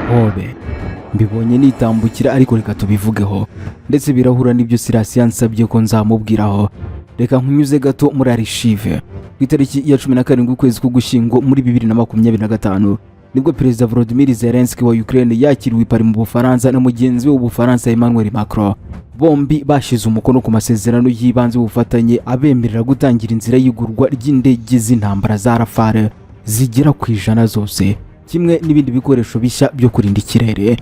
HOBE. Mbibonye nitambukira ariko reka tubivugeho, ndetse birahura n'ibyo Sirasi yansabye ko nzamubwiraho. Reka nkunyuze gato muri Archive. Ku itariki ya 17 ukwezi k'Ugushyingo muri 2025 nibwo Perezida Volodymyr Zelensky wa Ukraine yakiriwe i Paris mu Bufaransa na mugenzi we w'Ubufaransa Emmanuel Macron. Bombi bashize umukono ku masezerano y'ibanze y'ubufatanye abemerera gutangira inzira y'igurwa ry'indege z'intambara za Rafale zigera ku 100 zose, kimwe n'ibindi bikoresho bishya byo kurinda ikirere.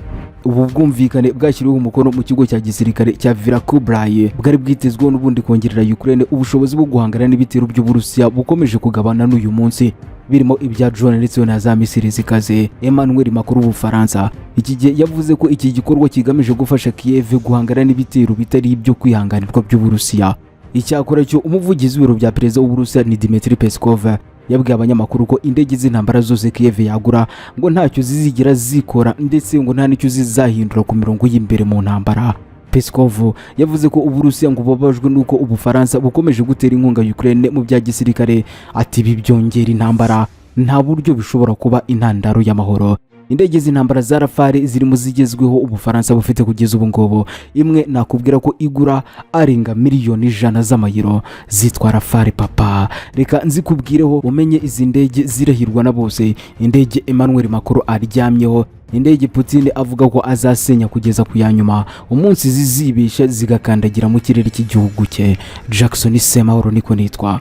Ubu bwumvikane bwashyiriweho umukono mu kigo cya gisirikare cya Virakubraye bwari bwitezweho n'ubundi kongerera Ukraine ubushobozi bwo guhangana n'ibitero by'Uburusiya bukomeje kugabana n'uyu munsi, birimo ibya drone ndetse na za misiri zikaze. Emmanuel Macron w'Ubufaransa iki gihe yavuze ko iki gikorwa kigamije gufasha Kiev guhangana n'ibitero bitari ibyo kwihanganirwa by'Uburusiya. Icyakora cyo umuvugizi w'ibiro bya perezida w'Uburusiya ni Dmitry Peskov yabwiye abanyamakuru ko indege z'intambara zose Kiev yagura ngo ntacyo zizigira zikora, ndetse ngo nta nicyo zizahindura ku mirongo y'imbere mu ntambara. Peskov yavuze ko Uburusiya ngo babajwe nuko Ubufaransa bukomeje gutera inkunga Ukraine mu bya gisirikare, ati ibi byongera intambara, nta buryo bishobora kuba intandaro y'amahoro. Indege z'intambara za Rafale ziri mu zigezweho Ubufaransa bufite kugeza ubu ngobo. Imwe nakubwira ko igura arenga miliyoni 100 z'amayero, zitwa Rafale papa. Reka nzikubwireho umenye izi ndege zirahirwa na bose. Indege Emmanuel Macron aryamyeho, indege Putin avuga ko azasenya kugeza ku yanyuma, umunsi zizibisha zigakandagira mu kirere cy'igihugu cye. Jackson Semahoro niko nitwa.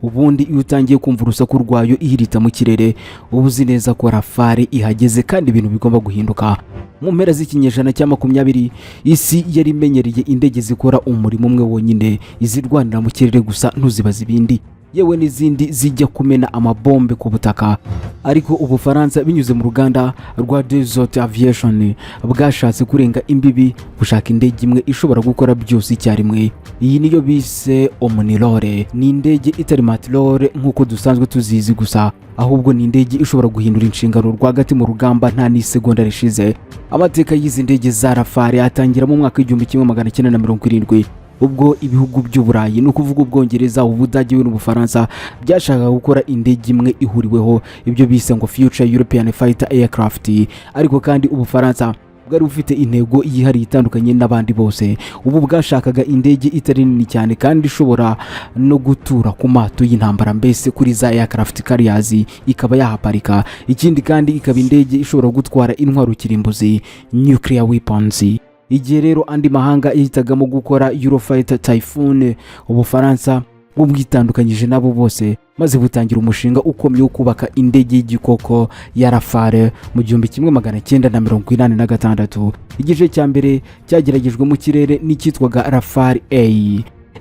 Ubundi iyo utangiye kumva urusaku rwayo ihirita mu kirere, ubuzi neza ko Rafale ihageze kandi ibintu bigomba guhinduka. Mu mpera z'ikinyejana cya 20 isi yari imenyereye indege zikora umurimo umwe wonyine, izirwanira mu kirere gusa ntuzibaza ibindi, yewe n'izindi zijya kumena amabombe ku butaka. Ariko Ubufaransa binyuze mu ruganda rwa Desert Aviation bwashatse kurenga imbibi gushaka indege imwe ishobora gukora byose icyarimwe. Iyi niyo bise Omnilore. Ni indege itari matilore nk'uko dusanzwe tuzizi gusa, ahubwo ni indege ishobora guhindura inshingano rwagati mu rugamba nta n'isegonda rishize. Amateka y'izi ndege za Rafale atangira mu mwaka w'1970 ubwo ibihugu by'Uburayi no kuvuga Ubwongereza, Ubudage n'Ubufaransa byashakaga gukora indege imwe ihuriweho, ibyo bise ngo Future European Fighter Aircraft. Ariko kandi Ubufaransa bwari bufite intego yihariye itandukanye n'abandi bose. Ubu bwashakaga indege itari nini cyane kandi ishobora no gutura ku mato y'intambara, mbese kuri za aircraft carriers ikaba yahaparika. Ikindi kandi ikaba indege ishobora gutwara intwaro kirimbuzi, nuclear weapons. Igihe rero andi mahanga yitagamo gukora Eurofighter Typhoon, Ubufaransa bwitandukanyije nabo bose maze butangira umushinga ukomeye wo kubaka indege y'igikoko ya Rafale mu 1986. Igice cya mbere cyageragejwe mu kirere n'icyitwaga Rafale A.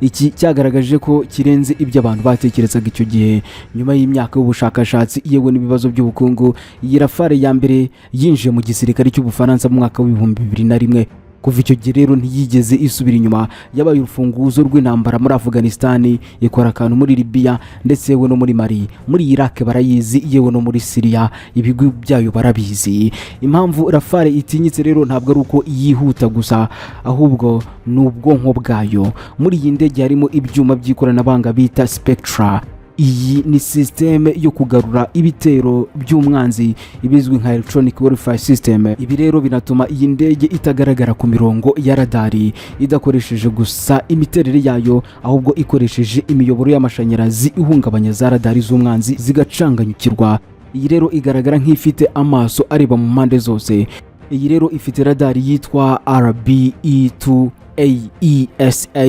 Iki cyagaragaje ko kirenze ibyo abantu batekerezaga icyo gihe. Nyuma y'imyaka y'ubushakashatsi yewe n'ibibazo by'ubukungu, iyi Rafale ya mbere yinjiye mu gisirikare cy'Ubufaransa mu mwaka w'2001. Kuva icyo gihe rero ntiyigeze isubira inyuma, yabaye urufunguzo rw'intambara muri Afghanistan, ikora akantu muri Libya ndetse yewe no muri Mali, muri Iraq barayizi, yewe no muri Syria ibigwi byayo barabizi. Impamvu Rafale itinyitse rero ntabwo ari uko yihuta gusa, ahubwo n'ubwonko bwayo. Muri iyi ndege harimo ibyuma by'ikoranabuhanga bita Spectra. Iyi ni systeme yo kugarura ibitero by'umwanzi ibizwi nka electronic warfare system. Ibi rero binatuma iyi ndege itagaragara ku mirongo ya radari, idakoresheje gusa imiterere yayo, ahubwo ikoresheje imiyoboro y'amashanyarazi ihungabanya za radari z'umwanzi zigacanganyukirwa. Iyi rero igaragara nk'ifite amaso areba mu mpande zose. Iyi rero ifite radari yitwa RBE2 AESA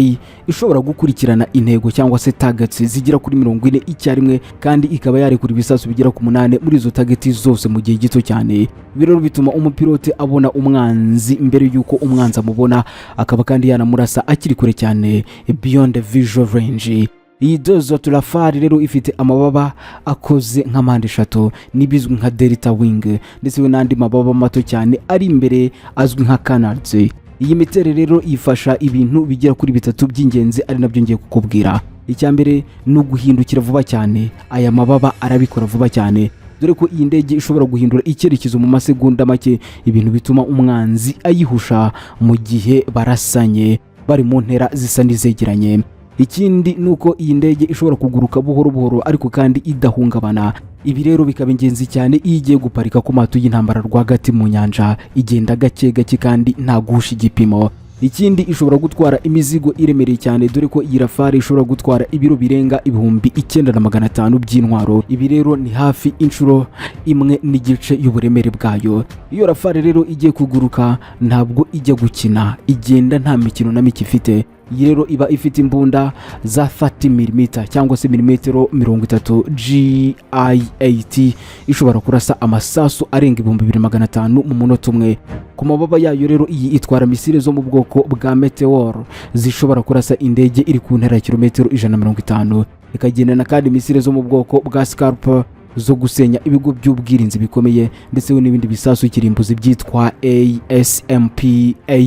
ishobora gukurikirana intego cyangwa se targets zigira kuri 40 icyarimwe, kandi ikaba yarekura ibisasu bigera ku 8 muri izo targets zose mu gihe gito cyane. Birero bituma umupilote abona umwanzi mbere yuko umwanzi amubona, akaba kandi yanamurasa akiri kure cyane, beyond visual range. Iyi Desert Rafale rero ifite amababa akoze nka mpande eshatu n'ibizwi nka Delta Wing, ndetse n'andi mababa mato cyane ari imbere azwi nka canards. Iyi miterere rero ifasha ibintu bigera kuri 3 by'ingenzi, ari nabyo ngiye kukubwira. Icya mbere no guhindukira vuba cyane. Aya mababa arabikora vuba cyane, dore ko iyi ndege ishobora guhindura icyerekezo mu masegonda make, ibintu bituma umwanzi ayihusha mu gihe barasanye bari mu ntera zisa n'izegeranye. ikindi nuko iyi ndege ishobora kuguruka buhoro buhoro ariko kandi idahungabana. Ibi rero bikaba ingenzi cyane iyo igiye guparika ku mato y'intambara rwagati mu nyanja, igenda gake gake kandi nta guhusha igipimo. Ikindi ishobora gutwara imizigo iremereye cyane, dore ko iyi Rafale ishobora gutwara ibiro birenga 9,500 by'intwaro. Ibi rero ni hafi inshuro imwe n'igice y'uburemere bwayo. Iyo Rafale rero igiye kuguruka ntabwo ijya gukina, igenda nta mikino na mike ifite. Iyi rero iba ifite imbunda za 30 mm cyangwa se milimetero 30 GIAT, ishobora kurasa amasasu arenga 2500 mu munota umwe. Ku mababa yayo rero iyi itwara misile zo mu bwoko bwa Meteor zishobora kurasa indege iri ku ntera ya kilometero 150, ikagendana kandi misile zo mu bwoko bwa Scalp zo gusenya ibigo by'ubwirinzi bikomeye, ndetse n'ibindi bisasu kirimbuzi byitwa ASMPA.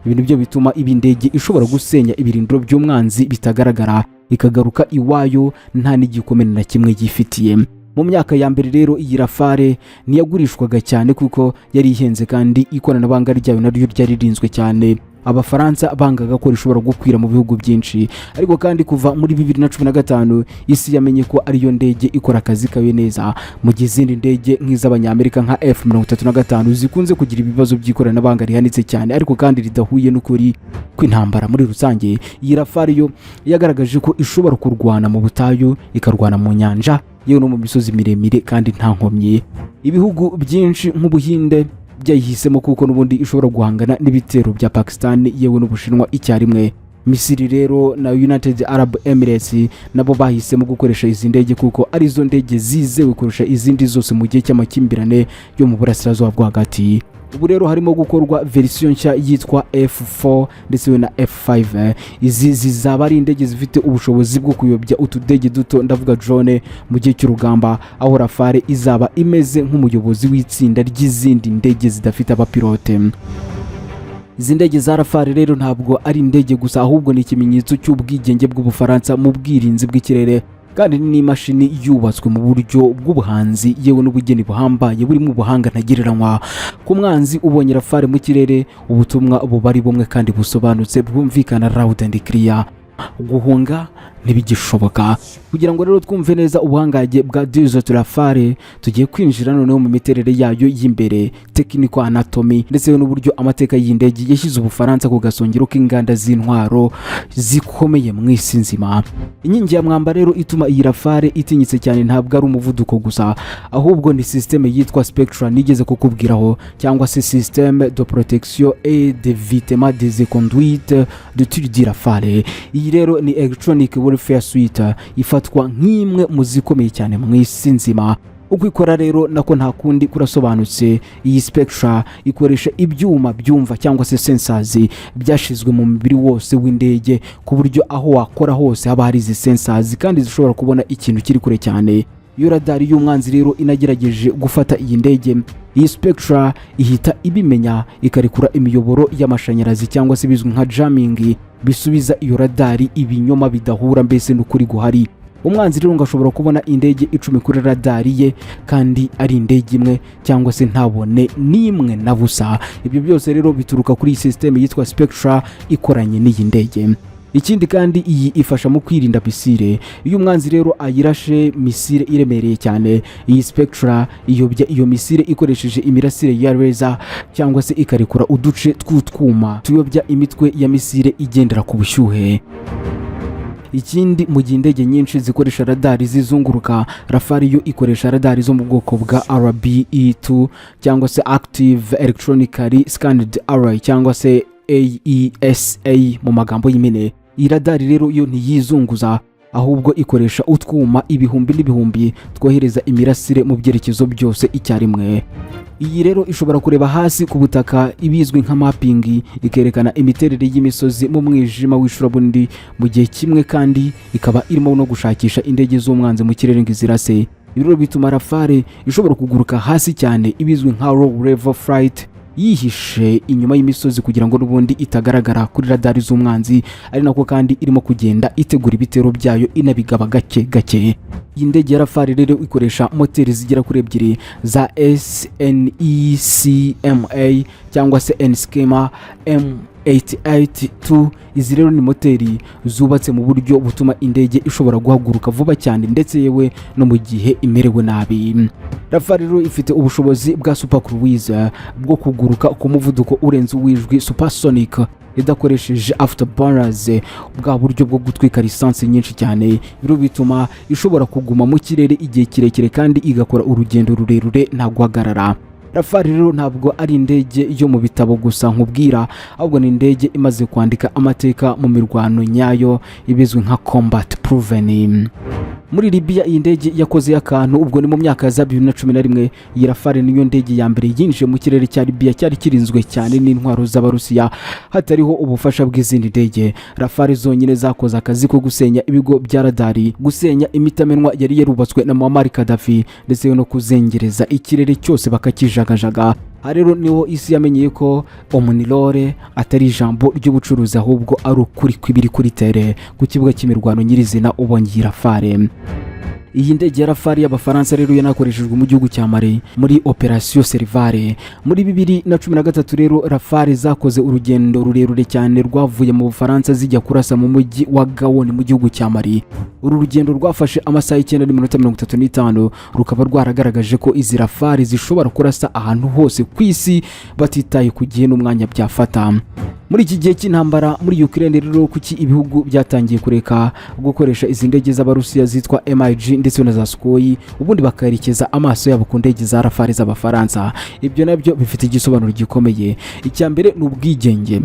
Ibintu byo bituma ibi ndege ishobora gusenya ibirindiro by'umwanzi bitagaragara, ikagaruka iwayo nta n'igikomere na kimwe yifitiye. Mu myaka ya mbere rero iyi Rafale ntiyagurishwaga cyane kuko yari ihenze kandi ikoranabuhanga ryayo naryo ryari ririnzwe cyane. Abafaransa bangaga ko rishobora gukwira mu bihugu byinshi, ariko kandi kuva muri 2015 isi yamenye ko ariyo ndege ikora akazi kayo neza, mu gihe izindi ndege nk'iz'abanyamerika nka F-35 zikunze kugira ibibazo by'ikoranabuhanga rihanitse cyane ariko kandi ridahuye n'ukuri kw'intambara. Muri rusange iyi Rafale yo yagaragaje ko ishobora kurwana mu butayu, ikarwana mu nyanja, yewe no mu misozi miremire kandi nta nkomyi. Ibihugu byinshi nk'Ubuhinde byayihisemo kuko n'ubundi ishobora guhangana n'ibitero bya Pakistan yewe n'Ubushinwa icyarimwe. Misiri rero na United Arab Emirates nabo bahisemo gukoresha izi ndege kuko arizo ndege zizewe kurusha izindi zose mu gihe cy'amakimbirane yo mu burasirazuba bwo hagati. Ubu rero harimo gukorwa version nshya yitwa F4 ndetse na F5. Izi zizaba ari indege zifite ubushobozi bwo kuyobya utudege duto, ndavuga drone, mu gihe cy'urugamba, aho Rafale izaba imeze nk'umuyobozi w'itsinda ry'izindi ndege zidafite abapilote. Izi ndege za Rafale rero ntabwo ari indege gusa, ahubwo ni ikimenyetso cy'ubwigenge bw'Ubufaransa mu bwirinzi bw'ikirere, kandi ni imashini yubatswe mu buryo bw'ubuhanzi yewe n'ubugeni buhambaye burimo ubuhanga ntagereranywa. Ku mwanzi ubonye Rafale mu kirere, ubutumwa buba ari bumwe kandi busobanutse, bwumvikana loud and clear. Guhunga ntibigishoboka. Kugira ngo rero twumve neza ubuhangaje bwa Rafale, tugiye kwinjira noneho mu miterere yayo y'imbere, technical anatomy, ndetse n'uburyo amateka y'indege yashyize Ubufaransa ku gasongero k'inganda z'intwaro zikomeye mu isi nzima. Inkingi ya mwamba rero ituma iyi Rafale itinyitse cyane ntabwo ari umuvuduko gusa, ahubwo ni systeme yitwa Spectra nigeze kukubwiraho, cyangwa se système de protection et d'évitement des conduites de tir de Rafale. Iyi rero ni electronic warfare suite ifatwa nk'imwe mu zikomeye cyane mu isi nzima. Uko ikora rero nako nta kundi kurasobanutse. Iyi Spectra ikoresha ibyuma byumva cyangwa se sensors byashizwe mu mubiri wose w'indege, ku buryo aho wakora hose haba hari izi sensors kandi zishobora kubona ikintu kiri kure cyane. Iyo radari y'umwanzi rero inagerageje gufata iyi ndege, iyi Spectra ihita ibimenya, ikarekura imiyoboro y'amashanyarazi cyangwa se bizwi nka jamming, bisubiza iyo radari ibinyoma bidahura mbese n'ukuri guhari. Umwanzi rero ngashobora kubona indege 10 kuri radari ye kandi ari indege imwe cyangwa se ntabone n'imwe na busa. Ibyo byose rero bituruka kuri systeme yitwa Spectra ikoranye n'iyi ndege. Ikindi kandi iyi ifasha mu kwirinda misile. Iyo umwanzi rero ayirashe misile iremereye cyane, iyi Spectra iyobya iyo misile ikoresheje imirasire ya laser cyangwa se ikarekura uduce tw'utwuma tuyobya imitwe ya misile igendera ku bushyuhe. Ikindi mu gihe indege nyinshi zikoresha radari zizunguruka, Rafale yo ikoresha radari zo mu bwoko bwa RBE2 cyangwa se Active Electronically Scanned Array cyangwa se AESA mu magambo y'imene. Iyi radari rero yo ntiyizunguza, ahubwo ikoresha utwuma ibihumbi n'ibihumbi twohereza imirasire mu byerekezo byose icyarimwe. Iyi rero ishobora kureba hasi ku butaka, ibizwi nka mapping, ikerekana imiterere y'imisozi mu mwijima w'icurabundi mu gihe kimwe, kandi ikaba irimo no gushakisha indege z'umwanzi mu kirere ngo izirase. Ibiro bituma Rafale ishobora kuguruka hasi cyane, ibizwi nka low level flight, yihishe inyuma y'imisozi kugira ngo n'ubundi itagaragara kuri radari z'umwanzi, ari nako kandi irimo kugenda itegura ibitero byayo inabigaba gake gake. iyi ndege ya Rafale rero ikoresha moteri zigera kuri ebyiri za SNECMA cyangwa se NSCMA M882. Izi rero ni moteri zubatse mu buryo butuma indege ishobora guhaguruka vuba cyane ndetse yewe no mu gihe imerewe nabi. Rafale rero ifite ubushobozi bwa super cruise bwo kuguruka ku muvuduko urenze uwijwi supersonic idakoresheje afterburners, bwa buryo bwo gutwika lisansi nyinshi cyane. Biro bituma ishobora kuguma mu kirere igihe kirekire kandi igakora urugendo rurerure nta guhagarara. Rafale rero ntabwo ari indege yo mu bitabo gusa nkubwira, ahubwo ni indege imaze kwandika amateka mu mirwano nyayo ibizwi nka combat proven. Muri Libya iyi ndege yakoze akantu, ubwo ni mu myaka za 2011. Iyi Rafale niyo ndege ya mbere yinjiye mu kirere cya Libya cyari kirinzwe cyane n'intwaro z'Abarusiya hatariho ubufasha bw'izindi ndege. Rafale zonyine zakoze akazi ko gusenya ibigo bya radari, gusenya imitamenwa yari yarubatswe na Muammar Gaddafi ndetse no kuzengereza ikirere cyose bakakijagajaga. Rero niho isi yamenyeye ko omunilore atari ijambo ry'ubucuruzi ahubwo ari ukuri kw'ibiri kuri tere ku kibuga cy'imirwano nyirizina ubonye Rafale. Iyi ndege ya Rafale y'Abafaransa rero yanakoreshejwe mu gihugu cya Mali muri operation Servare. Muri 2013 rero Rafale zakoze urugendo rurerure cyane rwavuye mu Bufaransa zijya kurasa mu mujyi wa Gao mu gihugu cya Mali. Uru rugendo rwafashe amasaha 9:35 rukaba rwaragaragaje ko izi Rafale zishobora kurasa ahantu hose ku isi batitaye ku gihe n'umwanya byafata. Muri iki gihe cy'intambara muri Ukraine rero kuki ibihugu byatangiye kureka gukoresha izi ndege z'Abarusiya zitwa MiG ndetse na za Sukhoi, ubundi bakayerekeza amaso yabo ku ndege za Rafale z'Abafaransa? Ibyo nabyo bifite igisobanuro gikomeye. Icya mbere ni ubwigenge.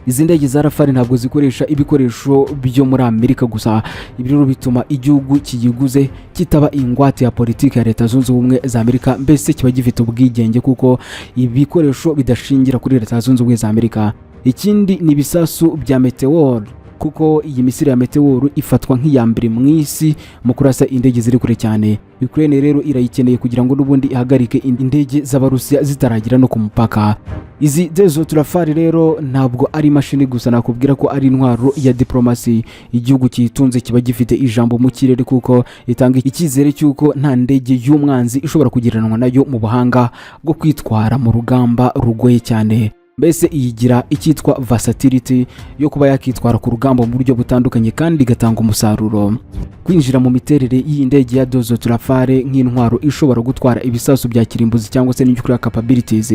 Izi ndege za Rafale ntabwo zikoresha ibikoresho byo muri Amerika gusa. Ibi rero bituma igihugu kiyiguze kitaba ingwate ya politiki ya Leta Zunze Ubumwe za Amerika, mbese kiba gifite ubwigenge kuko ibikoresho bidashingira kuri Leta Zunze Ubumwe za Amerika. Ikindi ni ibisasu bya meteor, kuko iyi misiri ya meteor ifatwa nk'iya mbere mu isi mu kurasa indege ziri kure cyane. Ukraine rero irayikeneye kugira ngo n'ubundi ihagarike indege z'Abarusiya zitaragira no ku mupaka. Izi Desert Rafale rero ntabwo ari mashini gusa, nakubwira ko ari intwaro ya diplomasi. Igihugu kitunze kiba gifite ijambo mu kirere kuko itanga icyizere cy'uko nta ndege y'umwanzi ishobora kugiranwa nayo mu buhanga bwo kwitwara mu rugamba rugoye cyane. Mbese iyigira icyitwa versatility yo kuba yakitwara ku rugamba mu buryo butandukanye kandi igatanga umusaruro. Kwinjira mu miterere y'iyi ndege ya Desert Rafale nk'intwaro ishobora gutwara ibisasu bya kirimbuzi cyangwa se nuclear capabilities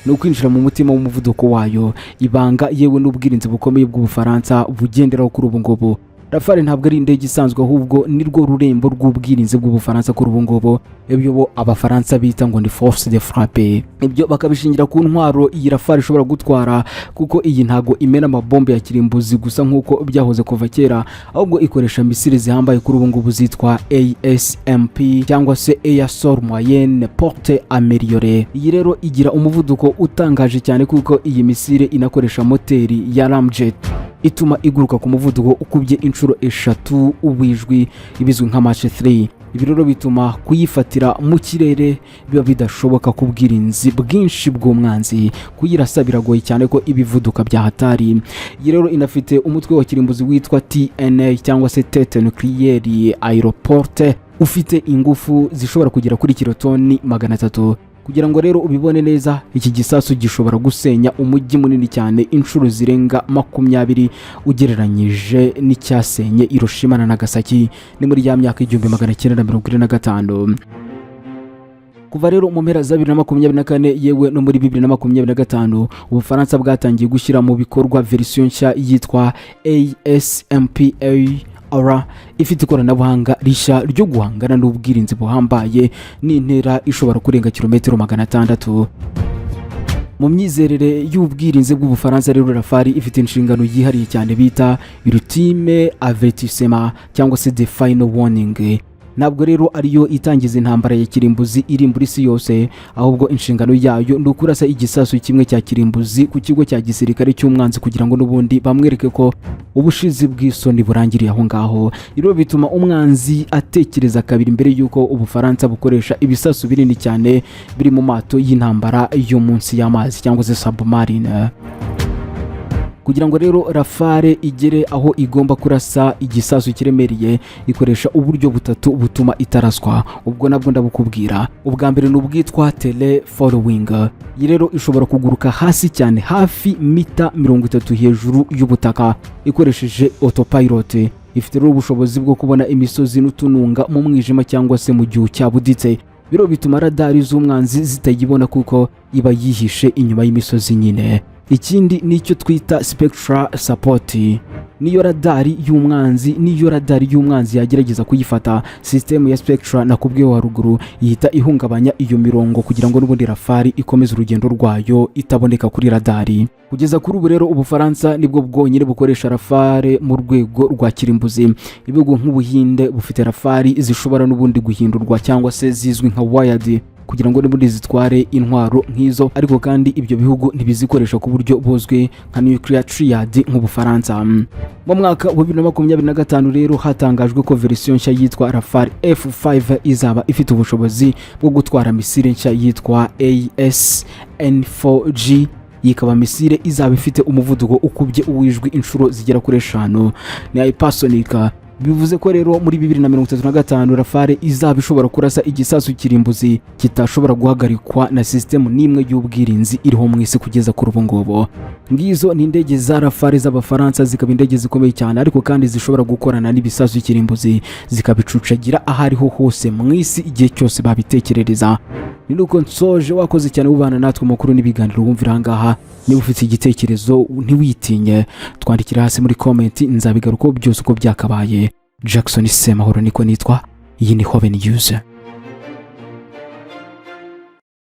ni ukwinjira mu mutima w'umuvuduko wayo, ibanga yewe n'ubwirinzi bukomeye bw'Ubufaransa bugenderaho kuri ubu ngubu. Rafale ntabwo ari indege isanzwe, ahubwo ni rwo rurembo rw'ubwirinzi bw'Ubufaransa kuri ubu ngubu. Ibyo bo Abafaransa bita ngo ni force de frappe. Ibyo bakabishingira ku ntwaro iyi Rafale ishobora gutwara, kuko iyi ntago imena amabombe ya kirimbuzi gusa nk'uko byahoze kuva kera, ahubwo ikoresha misile zihambaye kuri ubu ngubu zitwa ASMP cyangwa se Air Sol Moyenne Porte Améliorée. Iyi rero igira umuvuduko utangaje cyane kuko iyi misile inakoresha moteri ya ramjet ituma iguruka ku muvuduko ukubye inshuro 3 ubwijwi ibizwi nka Mach 3. Ibi rero bituma kuyifatira mu kirere biba bidashoboka ku bwirinzi bwinshi bw'umwanzi. Kuyirasa biragoye cyane ko ibivuduka bya hatari. Iyi rero inafite umutwe wa kirimbuzi witwa TNA cyangwa se tete nucléaire aéroporte ufite ingufu zishobora kugera kuri kilotoni 300. Kugira ngo rero ubibone neza, iki gisasu gishobora gusenya umujyi munini cyane inshuro zirenga 20 ugereranyije n'icyasenye Hiroshima na Nagasaki ni muri ya myaka 1945. Kuva rero mu mpera za 2024 yewe no muri 2025 Ubufaransa bwatangiye gushyira mu bikorwa version nshya yitwa ASMPA ifite ikoranabuhanga rishya ryo guhangana n'ubwirinzi buhambaye n'intera ishobora kurenga kilometero 600. Mu myizerere y'ubwirinzi bw'Ubufaransa rero Rafale ifite inshingano yihariye cyane bita ultime avertissement cyangwa se the final warning. Ntabwo rero ariyo itangiza intambara ya kirimbuzi iri muri isi yose, ahubwo inshingano yayo ni ukurasa igisasu kimwe cya kirimbuzi ku kigo cya gisirikare cy'umwanzi kugira ngo n'ubundi bamwereke ko ubushizi bw'isoni burangiriye aho ngaho. Iro bituma umwanzi atekereza kabiri mbere yuko Ubufaransa bukoresha ibisasu binini cyane biri mu mato y'intambara yo munsi y'amazi cyangwa se submarine. kugira ngo rero Rafale igere aho igomba kurasa igisasu kiremereye ikoresha uburyo butatu butuma itaraswa. Ubwo nabwo ndabukubwira. Ubwa mbere ni ubwitwa tele following. Iyi rero ishobora kuguruka hasi cyane hafi mita 30 hejuru y'ubutaka ikoresheje autopilot. Ifite rero ubushobozi bwo kubona imisozi n'utununga mu mwijima cyangwa se mu gihu cyabuditse. Biro bituma radari z'umwanzi zitayibona kuko iba yihishe inyuma y'imisozi nyine. Ikindi nicyo twita spectral support. Niyo radari y'umwanzi yagerageza kuyifata, system ya spectral nakubwiye wa ruguru yihita ihungabanya iyo mirongo kugira ngo n'ubundi Rafale ikomeze urugendo rwayo itaboneka kuri radari. Kugeza kuri ubu rero Ubufaransa nibwo bwonyine bukoresha Rafale mu rwego rwa kirimbuzi. Ibihugu nk'Ubuhinde bufite Rafale zishobora n'ubundi guhindurwa cyangwa se zizwi nka wired kugira ngo n'ubundi zitware intwaro nk'izo, ariko kandi ibyo bihugu ntibizikoresha ku buryo buzwi nka nuclear triad nk'Ubufaransa. Mu mwaka wa 2025 rero hatangajwe ko version nshya yitwa Rafale F5 izaba ifite ubushobozi bwo gutwara misile nshya yitwa ASN4G. Yikaba misile izaba ifite umuvuduko ukubye uwijwi inshuro zigera kuri 5 ni hypersonic. Bivuze ko rero muri 2035 Rafale izaba ishobora kurasa igisasu kirimbuzi kitashobora guhagarikwa na system n'imwe y'ubwirinzi iriho mu isi kugeza kuri ubu ngubu. Ngizo ni indege za Rafale z'Abafaransa, zikaba indege zikomeye cyane ariko kandi zishobora gukorana n'ibisasu kirimbuzi zikabicucagira ahariho hose mu isi igihe cyose babitekerereza. Ni nuko nsoje. Wakoze cyane ubana natwe makuru n'ibiganiro wumvira ngaha. Niba ufite igitekerezo ntiwitinye, twandikira hasi muri comment, nzabigaruka byose uko byakabaye. Jackson Semahoro niko nitwa. Iyi ni HOBE News.